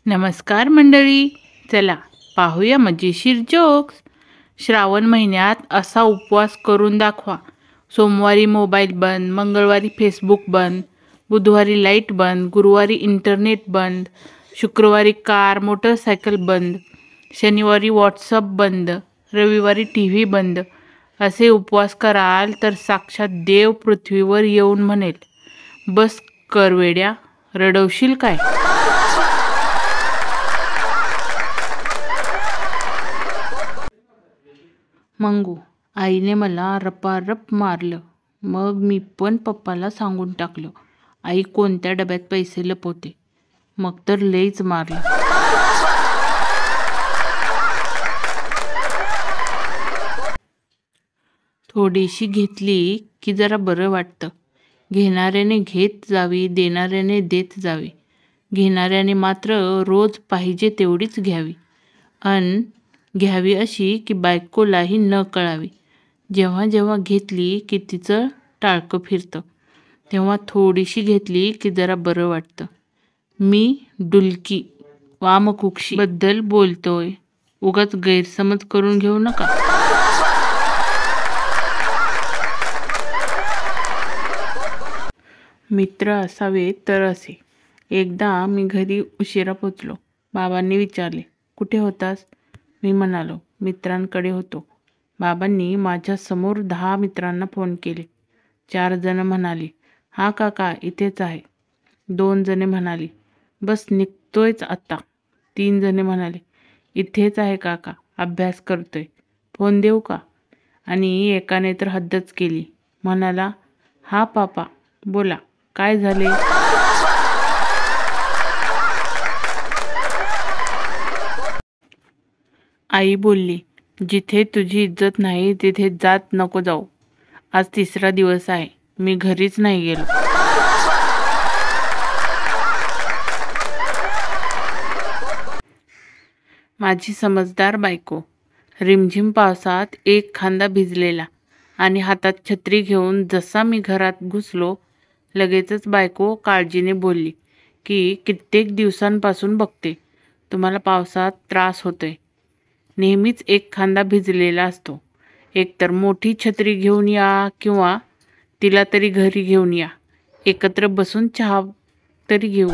नमस्कार मंडळी, चला पाहूया मजेशीर जोक्स। श्रावण महिन्यात असा उपवास करून दाखवा। सोमवारी मोबाईल बंद, मंगळवारी फेसबुक बंद, बुधवारी लाईट बंद, गुरुवारी इंटरनेट बंद, शुक्रवारी कार मोटरसायकल बंद, शनिवारी व्हॉट्सअप बंद, रविवारी TV बंद। असे उपवास कराल तर साक्षात देव पृथ्वीवर येऊन म्हणेल, बस कर वेड्या, रडवशील काय। मंगू, आईने मला रपारप मारलं। मग मी पण पप्पाला सांगून टाकलं, आई कोणत्या डब्यात पैसे लपवते। मग तर लईच मारलं। थोडीशी घेतली की जरा बरं वाटतं। घेणाऱ्याने घेत जावी, देणाऱ्याने देत जावी। घेणाऱ्याने मात्र रोज पाहिजे तेवढीच घ्यावी, अन घ्यावी अशी की बायकोलाही न कळावी। जेव्हा जेव्हा घेतली की तिचं टाळकं फिरतं, तेव्हा थोडीशी घेतली की जरा बरं वाटतं। मी डुलकी वामकुक्षी बद्दल बोलतोय, उगाच गैरसमज करून घेऊ नका। मित्र असावे तर असे। एकदा मी घरी उशिरा पोचलो। बाबांनी विचारले, कुठे होतास? मी म्हणालो, मित्रांकडे होतो। बाबांनी माझ्या समोर 10 मित्रांना फोन केले। 4 जण म्हणाले, हा काका इथेच आहे। 2 जणे म्हणाले, बस निघतोयच आता। 3 जणे म्हणाले, इथेच आहे काका, अभ्यास करतोय, फोन देऊ का? आणि एकाने तर हद्दच केली, म्हणाला, हा पापा बोला, काय झाले? आई बोलली, जिथे तुझी इज्जत नाही तिथे जात नको जाऊ। आज 3रा दिवस आहे, मी घरीच नाही गेलो। माझी समजदार बायको। रिमझिम पावसात एक खांदा भिजलेला आणि हातात छत्री घेऊन जसा मी घरात घुसलो, लगेचच बायको काळजीने बोलली की कित्येक दिवसांपासून बघते, तुम्हाला पावसात त्रास होतोय। नेहमीच एक खांदा भिजलेला असतो। एकतर मोठी छत्री घेऊन या किंवा तिला तरी घरी घेऊन या, एकत्र बसून चहा तरी घेऊ।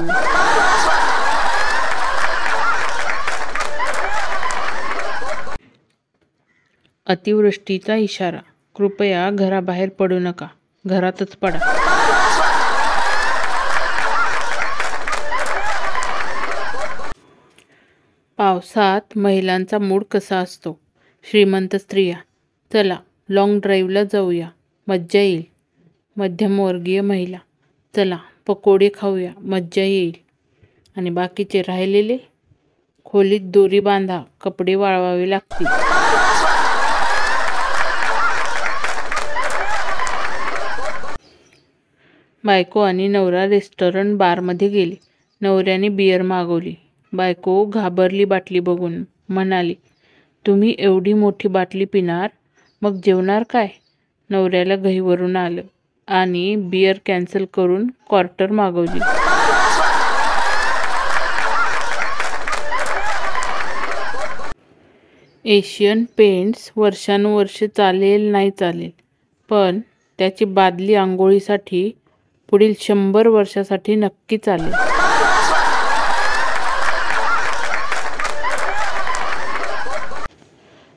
अतिवृष्टीचा इशारा, कृपया घराबाहेर पडू नका, घरातच पडा। पावसात महिलांचा मूड कसा असतो? श्रीमंत स्त्रिया, चला लॉंग ड्राईव्हला जाऊया, मज्जा येईल। मध्यमवर्गीय महिला, चला पकोडे खाऊया, मज्जा येईल। आणि बाकीचे राहिलेले, खोलीत दोरी बांधा, कपडे वाळवावे लागतील। बायको आणि नवरा रेस्टॉरंट बारमध्ये गेले। नवऱ्याने बियर मागवली। बायको घाबरली बाटली बघून, म्हणाली, तुम्ही एवढी मोठी बाटली पिणार, मग जेवणार काय? नवऱ्याला घहीवरून आलं आणि बियर कॅन्सल करून क्वार्टर मागवली। एशियन पेंट्स वर्षानुवर्षे चालेल नाही चालेल, पण त्याची बादली आंघोळीसाठी पुढील 100 वर्षासाठी नक्की चालेल।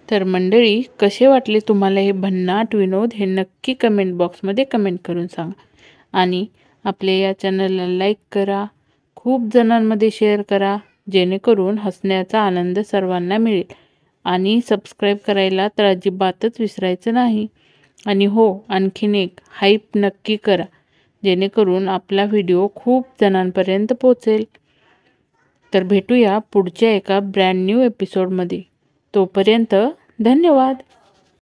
तर मंडळी, कसे वाटले तुम्हाला हे भन्नाट विनोद, हे नक्की कमेंट बॉक्समध्ये कमेंट करून सांगा। आणि आपल्या या चॅनलला लाईक करा, खूप जणांमध्ये शेअर करा, जेणेकरून हसण्याचा आनंद सर्वांना मिळेल। आणि सबस्क्राईब करायला तर अजिबातच विसरायचं नाही। आणि हो, आणखीन एक हाईप नक्की करा, जेणेकरून आपला व्हिडिओ खूप जणांपर्यंत पोहोचेल। तर भेटूया पुढच्या एका ब्रँड न्यू एपिसोडमध्ये। तोपर्यंत धन्यवाद।